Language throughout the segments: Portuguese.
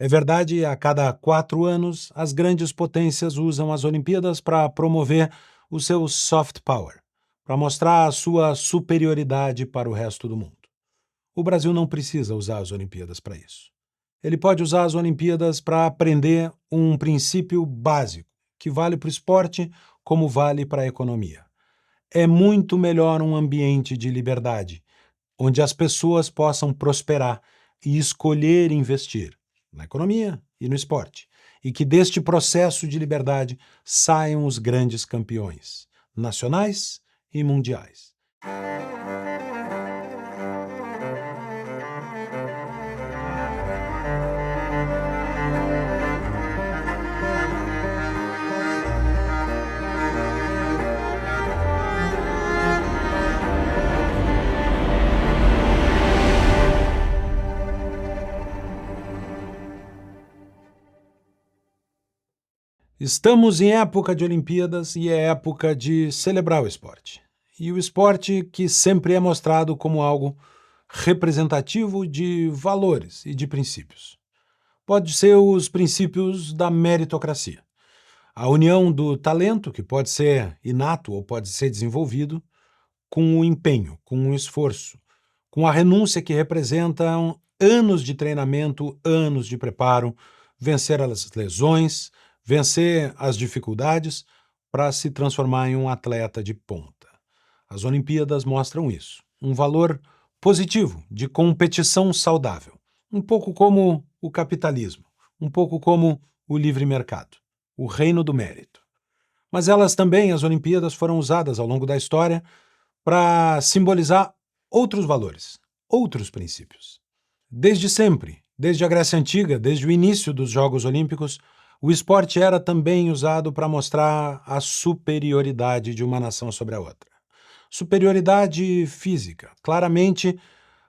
É verdade, a cada 4 anos, as grandes potências usam as Olimpíadas para promover o seu soft power, para mostrar a sua superioridade para o resto do mundo. O Brasil não precisa usar as Olimpíadas para isso. Ele pode usar as Olimpíadas para aprender um princípio básico, que vale para o esporte como vale para a economia. É muito melhor um ambiente de liberdade, onde as pessoas possam prosperar e escolher investir na economia e no esporte, e que deste processo de liberdade saiam os grandes campeões, nacionais e mundiais. Estamos em época de Olimpíadas e é época de celebrar o esporte. E o esporte que sempre é mostrado como algo representativo de valores e de princípios. Pode ser os princípios da meritocracia. A união do talento, que pode ser inato ou pode ser desenvolvido, com o empenho, com o esforço, com a renúncia que representam anos de treinamento, anos de preparo, vencer as lesões, vencer as dificuldades para se transformar em um atleta de ponta. As Olimpíadas mostram isso, um valor positivo de competição saudável, um pouco como o capitalismo, um pouco como o livre mercado, o reino do mérito. Mas elas também, as Olimpíadas, foram usadas ao longo da história para simbolizar outros valores, outros princípios. Desde sempre, desde a Grécia Antiga, desde o início dos Jogos Olímpicos, o esporte era também usado para mostrar a superioridade de uma nação sobre a outra. Superioridade física. Claramente,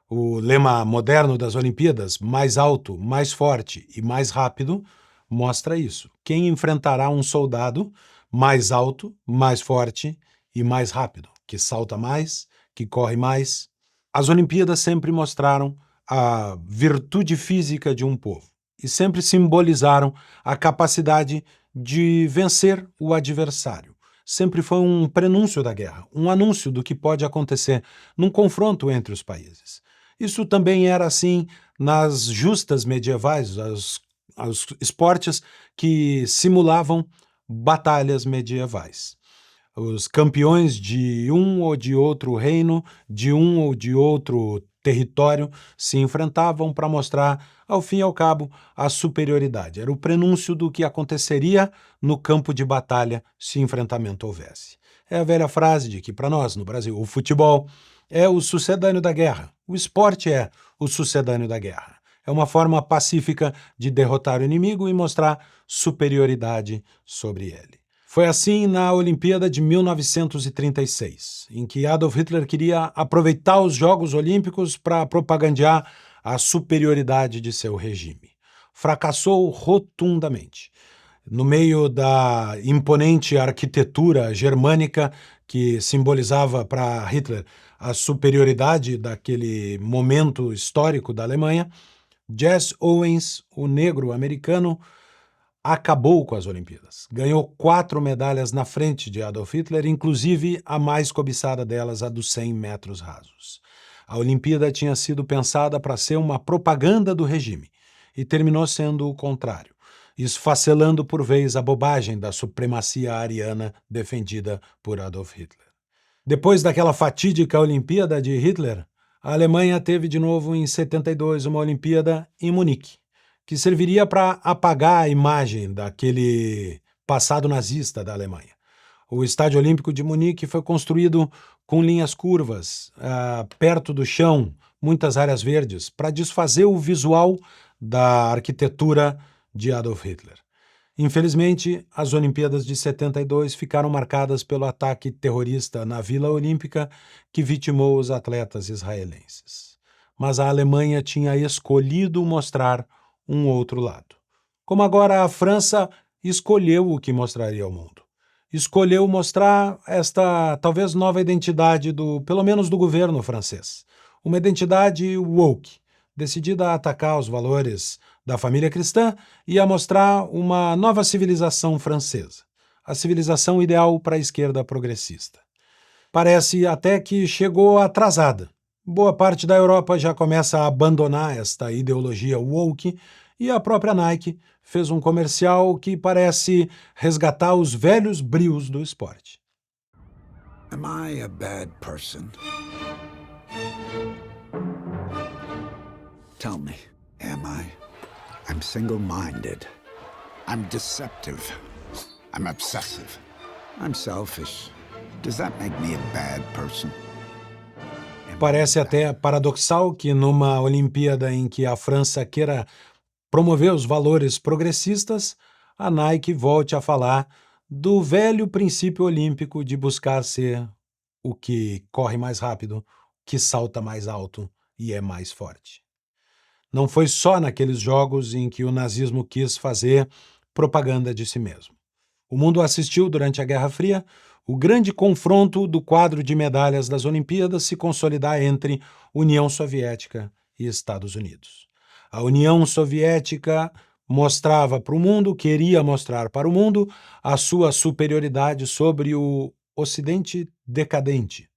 o lema moderno das Olimpíadas, mais alto, mais forte e mais rápido, mostra isso. Quem enfrentará um soldado mais alto, mais forte e mais rápido, que salta mais, que corre mais? As Olimpíadas sempre mostraram a virtude física de um povo e sempre simbolizaram a capacidade de vencer o adversário. Sempre foi um prenúncio da guerra, um anúncio do que pode acontecer num confronto entre os países. Isso também era assim nas justas medievais, os esportes que simulavam batalhas medievais. Os campeões de um ou de outro reino, de um ou de outro território, se enfrentavam para mostrar, ao fim e ao cabo, a superioridade. Era o prenúncio do que aconteceria no campo de batalha se enfrentamento houvesse. É a velha frase de que, para nós, no Brasil, o futebol é o sucedâneo da guerra. O esporte é o sucedâneo da guerra. É uma forma pacífica de derrotar o inimigo e mostrar superioridade sobre ele. Foi assim na Olimpíada de 1936, em que Adolf Hitler queria aproveitar os Jogos Olímpicos para propagandear a superioridade de seu regime. Fracassou rotundamente. No meio da imponente arquitetura germânica que simbolizava para Hitler a superioridade daquele momento histórico da Alemanha, Jesse Owens, o negro americano, acabou com as Olimpíadas. Ganhou 4 medalhas na frente de Adolf Hitler, inclusive a mais cobiçada delas, a dos 100 metros rasos. A Olimpíada tinha sido pensada para ser uma propaganda do regime e terminou sendo o contrário, esfacelando por vez a bobagem da supremacia ariana defendida por Adolf Hitler. Depois daquela fatídica Olimpíada de Hitler, a Alemanha teve de novo em 72 uma Olimpíada em Munique, que serviria para apagar a imagem daquele passado nazista da Alemanha. O Estádio Olímpico de Munique foi construído com linhas curvas, perto do chão, muitas áreas verdes, para desfazer o visual da arquitetura de Adolf Hitler. Infelizmente, as Olimpíadas de 72 ficaram marcadas pelo ataque terrorista na Vila Olímpica que vitimou os atletas israelenses. Mas a Alemanha tinha escolhido mostrar um outro lado. Como agora a França escolheu o que mostraria ao mundo. Escolheu mostrar esta talvez nova identidade pelo menos do governo francês. Uma identidade woke, decidida a atacar os valores da família cristã, ia mostrar uma nova civilização francesa, a civilização ideal para a esquerda progressista. Parece até que chegou atrasada. Boa parte da Europa já começa a abandonar esta ideologia woke e a própria Nike fez um comercial que parece resgatar os velhos brios do esporte. Am I a bad person? Tell me, am I? I'm single-minded. I'm deceptive. I'm obsessive. I'm selfish. Does that make me a bad person? Parece até paradoxal que numa Olimpíada em que a França queira promover os valores progressistas, a Nike volte a falar do velho princípio olímpico de buscar ser o que corre mais rápido, que salta mais alto e é mais forte. Não foi só naqueles jogos em que o nazismo quis fazer propaganda de si mesmo. O mundo assistiu durante a Guerra Fria o grande confronto do quadro de medalhas das Olimpíadas se consolidar entre União Soviética e Estados Unidos. A União Soviética mostrava para o mundo, queria mostrar para o mundo, a sua superioridade sobre o Ocidente decadente.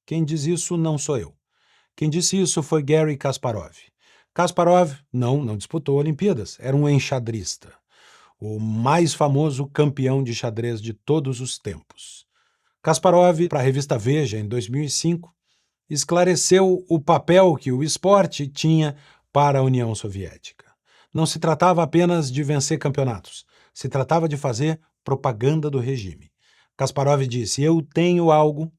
Quem diz isso não sou eu. Quem disse isso foi Garry Kasparov. Kasparov não disputou Olimpíadas, era um enxadrista, o mais famoso campeão de xadrez de todos os tempos. Kasparov, para a revista Veja, em 2005, esclareceu o papel que o esporte tinha para a União Soviética. Não se tratava apenas de vencer campeonatos, se tratava de fazer propaganda do regime. Kasparov disse: "Eu tenho algo,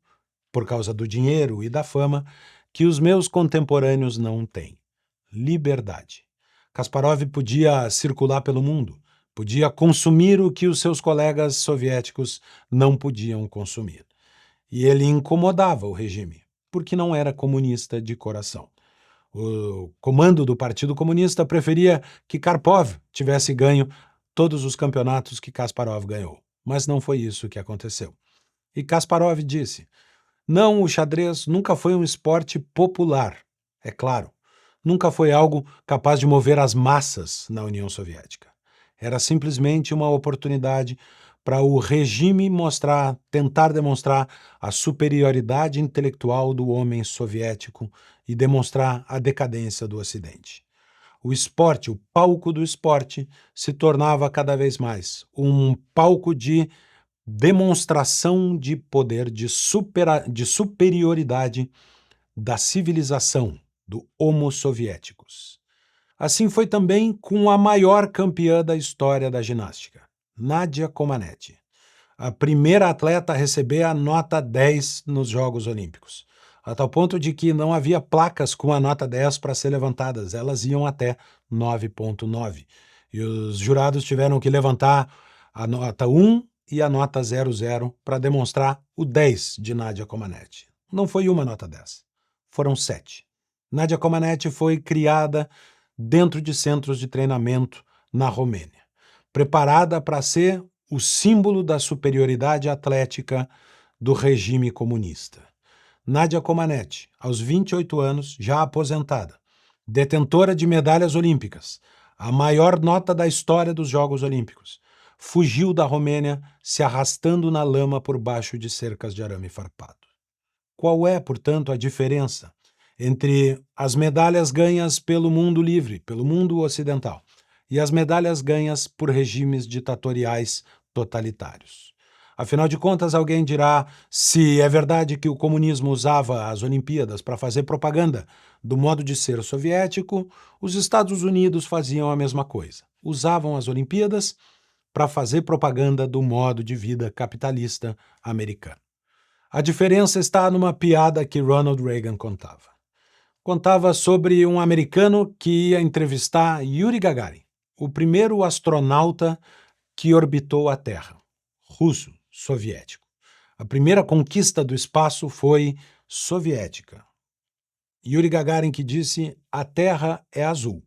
por causa do dinheiro e da fama, que os meus contemporâneos não têm: liberdade." Kasparov podia circular pelo mundo, podia consumir o que os seus colegas soviéticos não podiam consumir. E ele incomodava o regime, porque não era comunista de coração. O comando do Partido Comunista preferia que Karpov tivesse ganho todos os campeonatos que Kasparov ganhou, mas não foi isso que aconteceu. E Kasparov disse: "Não, o xadrez nunca foi um esporte popular, é claro. Nunca foi algo capaz de mover as massas na União Soviética. Era simplesmente uma oportunidade para o regime tentar demonstrar a superioridade intelectual do homem soviético e demonstrar a decadência do Ocidente. O esporte, o palco do esporte, se tornava cada vez mais um palco de demonstração de poder, de superioridade da civilização, do Homo Soviéticos. Assim foi também com a maior campeã da história da ginástica, Nadia Comaneci, a primeira atleta a receber a nota 10 nos Jogos Olímpicos, a tal ponto de que não havia placas com a nota 10 para ser levantadas, elas iam até 9,9. E os jurados tiveram que levantar a nota 1 e a nota 00 para demonstrar o 10 de Nadia Comaneci. Não foi uma nota 10, foram 7. Nadia Comaneci foi criada dentro de centros de treinamento na Romênia, preparada para ser o símbolo da superioridade atlética do regime comunista. Nadia Comaneci, aos 28 anos, já aposentada, detentora de medalhas olímpicas, a maior nota da história dos Jogos Olímpicos, fugiu da Romênia se arrastando na lama por baixo de cercas de arame farpado. Qual é, portanto, a diferença entre as medalhas ganhas pelo mundo livre, pelo mundo ocidental, e as medalhas ganhas por regimes ditatoriais totalitários? Afinal de contas, alguém dirá se é verdade que o comunismo usava as Olimpíadas para fazer propaganda do modo de ser soviético, os Estados Unidos faziam a mesma coisa. Usavam as Olimpíadas para fazer propaganda do modo de vida capitalista americano. A diferença está numa piada que Ronald Reagan contava. Contava sobre um americano que ia entrevistar Yuri Gagarin, o primeiro astronauta que orbitou a Terra, russo, soviético. A primeira conquista do espaço foi soviética. Yuri Gagarin que disse: "A Terra é azul."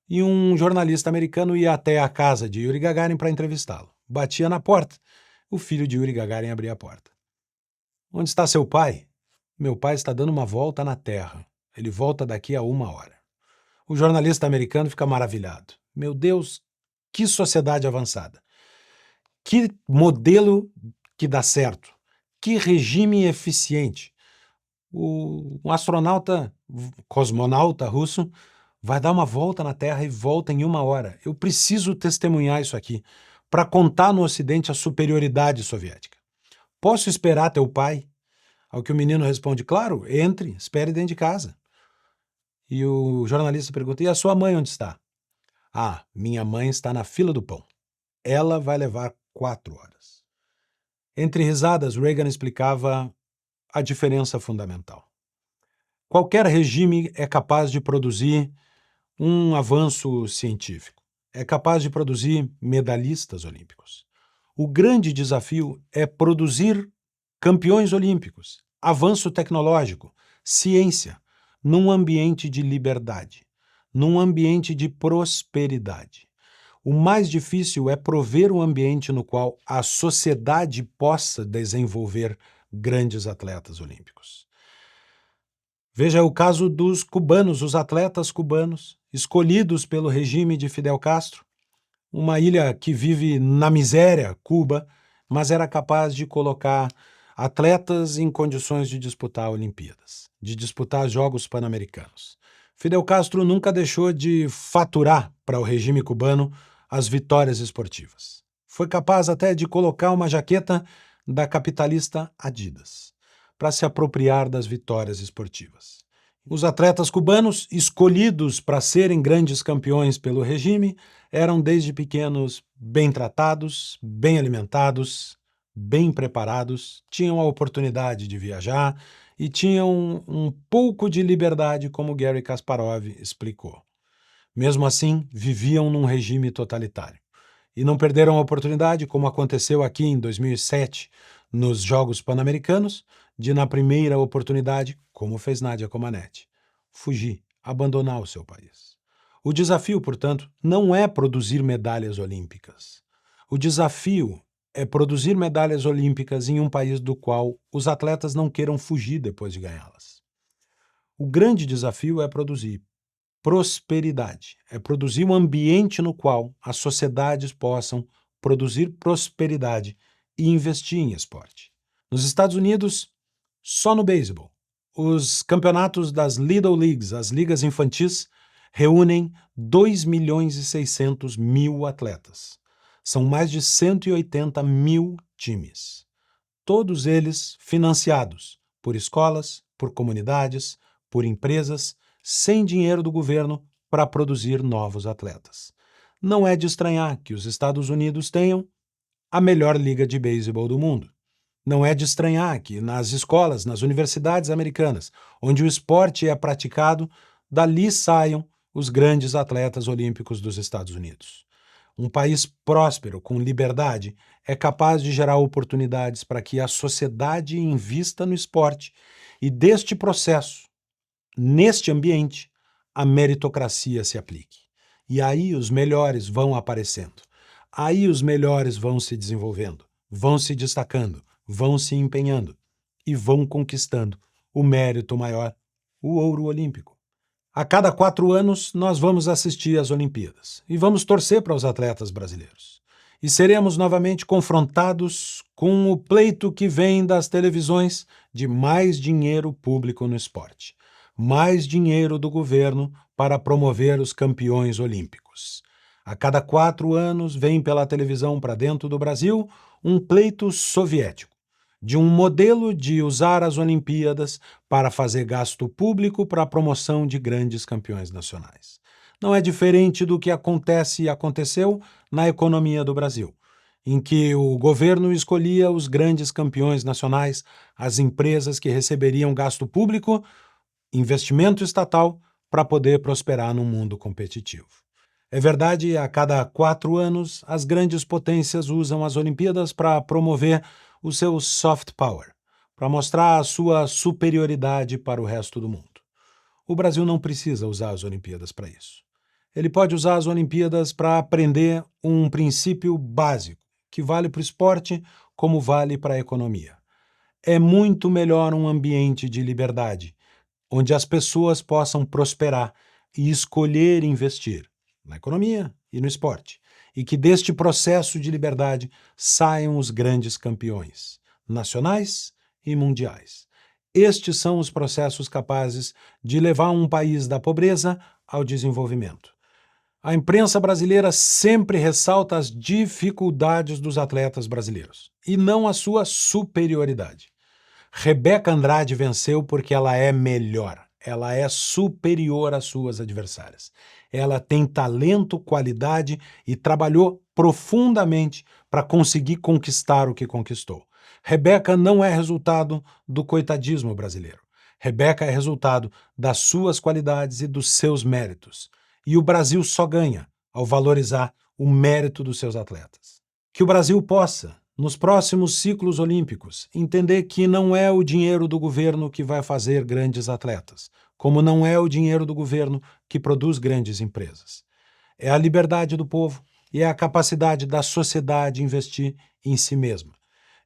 E um jornalista americano ia até a casa de Yuri Gagarin para entrevistá-lo. Batia na porta. O filho de Yuri Gagarin abria a porta. "Onde está seu pai?" "Meu pai está dando uma volta na Terra. Ele volta daqui a 1 hora." O jornalista americano fica maravilhado. Meu Deus, que sociedade avançada! Que modelo que dá certo! Que regime eficiente! Um astronauta, cosmonauta russo, vai dar uma volta na Terra e volta em 1 hora. Eu preciso testemunhar isso aqui para contar no Ocidente a superioridade soviética. Posso esperar teu pai? Ao que o menino responde, claro, entre, espere dentro de casa. E o jornalista pergunta, e a sua mãe onde está? Ah, minha mãe está na fila do pão. Ela vai levar 4 horas. Entre risadas, Reagan explicava a diferença fundamental. Qualquer regime é capaz de produzir um avanço científico, é capaz de produzir medalhistas olímpicos. O grande desafio é produzir campeões olímpicos, avanço tecnológico, ciência, num ambiente de liberdade, num ambiente de prosperidade. O mais difícil é prover um ambiente no qual a sociedade possa desenvolver grandes atletas olímpicos. Veja o caso dos cubanos, os atletas cubanos, escolhidos pelo regime de Fidel Castro, uma ilha que vive na miséria, Cuba, mas era capaz de colocar atletas em condições de disputar Olimpíadas, de disputar Jogos Pan-Americanos. Fidel Castro nunca deixou de faturar para o regime cubano as vitórias esportivas. Foi capaz até de colocar uma jaqueta da capitalista Adidas para se apropriar das vitórias esportivas. Os atletas cubanos, escolhidos para serem grandes campeões pelo regime, eram desde pequenos bem tratados, bem alimentados, bem preparados, tinham a oportunidade de viajar e tinham um pouco de liberdade, como Garry Kasparov explicou. Mesmo assim, viviam num regime totalitário. E não perderam a oportunidade, como aconteceu aqui em 2007, nos Jogos Pan-Americanos, de, na primeira oportunidade, como fez Nadia Comaneci, fugir, abandonar o seu país. O desafio, portanto, não é produzir medalhas olímpicas. O desafio é produzir medalhas olímpicas em um país do qual os atletas não queiram fugir depois de ganhá-las. O grande desafio é produzir prosperidade, é produzir um ambiente no qual as sociedades possam produzir prosperidade e investir em esporte. Nos Estados Unidos, só no beisebol, os campeonatos das Little Leagues, as ligas infantis, reúnem 2.600.000 atletas. São mais de 180 mil times. Todos eles financiados por escolas, por comunidades, por empresas, sem dinheiro do governo para produzir novos atletas. Não é de estranhar que os Estados Unidos tenham a melhor liga de beisebol do mundo. Não é de estranhar que nas escolas, nas universidades americanas, onde o esporte é praticado, dali saiam os grandes atletas olímpicos dos Estados Unidos. Um país próspero, com liberdade, é capaz de gerar oportunidades para que a sociedade invista no esporte e deste processo, neste ambiente, a meritocracia se aplique. E aí os melhores vão aparecendo. Aí os melhores vão se desenvolvendo, vão se destacando, vão se empenhando e vão conquistando o mérito maior, o ouro olímpico. A cada 4 anos, nós vamos assistir às Olimpíadas e vamos torcer para os atletas brasileiros. E seremos novamente confrontados com o pleito que vem das televisões de mais dinheiro público no esporte, mais dinheiro do governo para promover os campeões olímpicos. A cada 4 anos vem pela televisão para dentro do Brasil um pleito soviético, de um modelo de usar as Olimpíadas para fazer gasto público para a promoção de grandes campeões nacionais. Não é diferente do que acontece e aconteceu na economia do Brasil, em que o governo escolhia os grandes campeões nacionais, as empresas que receberiam gasto público, investimento estatal, para poder prosperar num mundo competitivo. É verdade, a cada 4 anos, as grandes potências usam as Olimpíadas para promover o seu soft power, para mostrar a sua superioridade para o resto do mundo. O Brasil não precisa usar as Olimpíadas para isso. Ele pode usar as Olimpíadas para aprender um princípio básico, que vale para o esporte como vale para a economia. É muito melhor um ambiente de liberdade, onde as pessoas possam prosperar e escolher investir na economia, e no esporte, e que deste processo de liberdade saiam os grandes campeões, nacionais e mundiais. Estes são os processos capazes de levar um país da pobreza ao desenvolvimento. A imprensa brasileira sempre ressalta as dificuldades dos atletas brasileiros, e não a sua superioridade. Rebeca Andrade venceu porque ela é melhor, ela é superior às suas adversárias. Ela tem talento, qualidade e trabalhou profundamente para conseguir conquistar o que conquistou. Rebeca não é resultado do coitadismo brasileiro. Rebeca é resultado das suas qualidades e dos seus méritos. E o Brasil só ganha ao valorizar o mérito dos seus atletas. Que o Brasil possa, nos próximos ciclos olímpicos, entender que não é o dinheiro do governo que vai fazer grandes atletas, como não é o dinheiro do governo que produz grandes empresas. É a liberdade do povo e é a capacidade da sociedade investir em si mesma,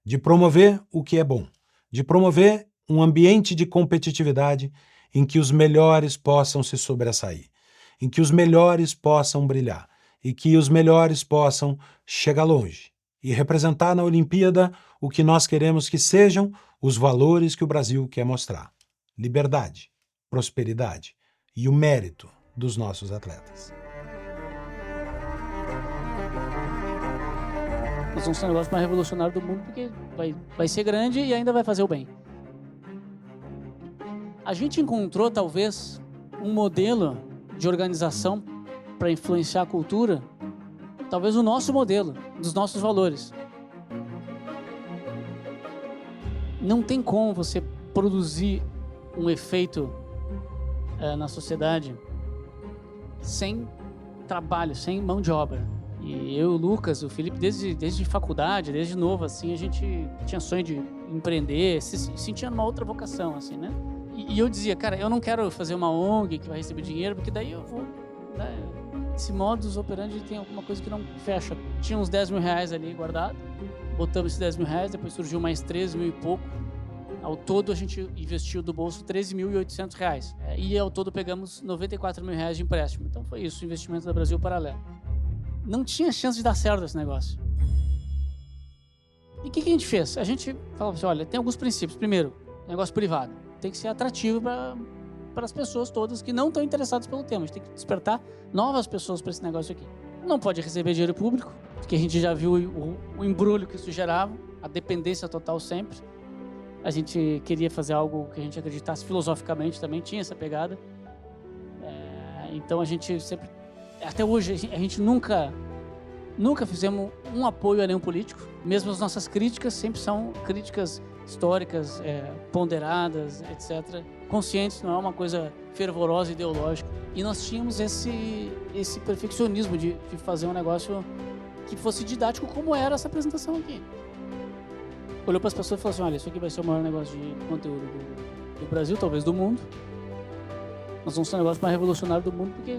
de promover o que é bom, de promover um ambiente de competitividade em que os melhores possam se sobressair, em que os melhores possam brilhar e que os melhores possam chegar longe e representar na Olimpíada o que nós queremos que sejam os valores que o Brasil quer mostrar: liberdade, prosperidade e o mérito dos nossos atletas. Nós vamos ser o negócio mais revolucionário do mundo porque vai ser grande e ainda vai fazer o bem. A gente encontrou, talvez, um modelo de organização para influenciar a cultura, talvez o nosso modelo, dos nossos valores. Não tem como você produzir um efeito na sociedade sem trabalho, sem mão de obra. E eu, o Lucas, o Felipe, desde faculdade, desde novo, assim, a gente tinha sonho de empreender, se sentia numa outra vocação, assim, né? E eu dizia, cara, eu não quero fazer uma ONG que vai receber dinheiro, porque daí eu vou... Né? Esse modus operandi tem alguma coisa que não fecha. Tinha uns 10 mil reais ali guardado, botamos esses 10 mil reais, depois surgiu mais 13 mil e pouco. Ao todo, a gente investiu do bolso 13.800 reais. E ao todo, pegamos 94 mil reais de empréstimo. Então, foi isso, o investimento da Brasil Paralelo. Não tinha chance de dar certo esse negócio. E o que a gente fez? A gente falou assim, olha, tem alguns princípios. Primeiro, negócio privado. Tem que ser atrativo para as pessoas todas que não estão interessadas pelo tema. A gente tem que despertar novas pessoas para esse negócio aqui. Não pode receber dinheiro público, porque a gente já viu o embrulho que isso gerava, a dependência total sempre. A gente queria fazer algo que a gente acreditasse filosoficamente também, tinha essa pegada. Então a gente sempre... Até hoje, a gente nunca fizemos um apoio a nenhum político. Mesmo as nossas críticas sempre são críticas históricas, ponderadas, etc. Conscientes, não é uma coisa fervorosa, ideológica. E nós tínhamos esse perfeccionismo de fazer um negócio que fosse didático, como era essa apresentação aqui. Olhou para as pessoas e falou assim, olha, isso aqui vai ser o maior negócio de conteúdo do Brasil, talvez do mundo. Nós vamos ser o negócio mais revolucionário do mundo porque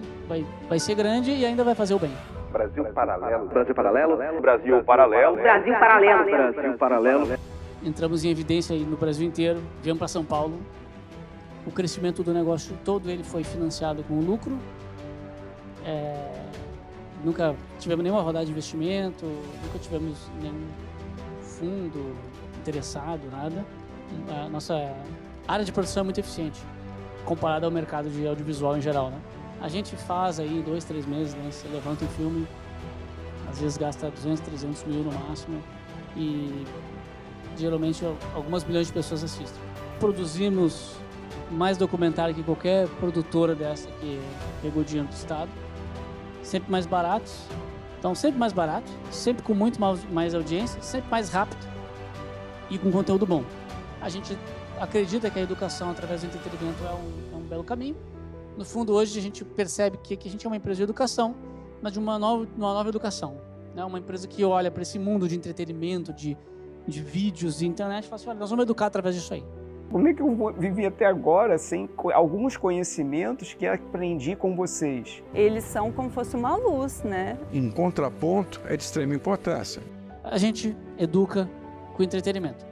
vai ser grande e ainda vai fazer o bem. Brasil Paralelo. Brasil Paralelo. Brasil Paralelo. Brasil Paralelo. Brasil Paralelo. Entramos em evidência aí no Brasil inteiro, viemos para São Paulo. O crescimento do negócio todo ele foi financiado com lucro. Nunca tivemos nenhuma rodada de investimento, nunca tivemos nenhum fundo interessado, nada. A nossa área de produção é muito eficiente, comparada ao mercado de audiovisual em geral, né? A gente faz aí 2, 3 meses, né? Você levanta um filme, às vezes gasta 200, 300 mil no máximo e geralmente algumas milhões de pessoas assistem. Produzimos mais documentário que qualquer produtora dessa que pegou dinheiro do Estado, sempre mais baratos, então sempre mais barato, sempre com muito mais audiência, sempre mais rápido e com conteúdo bom. A gente acredita que a educação através do entretenimento é um belo caminho. No fundo, hoje a gente percebe que a gente é uma empresa de educação, mas de uma nova educação, né? Uma empresa que olha para esse mundo de entretenimento, de vídeos e internet e fala assim, olha, nós vamos educar através disso aí. Como é que eu vivi até agora sem alguns conhecimentos que aprendi com vocês? Eles são como se fosse uma luz, né? Em contraponto, é de extrema importância. A gente educa com entretenimento.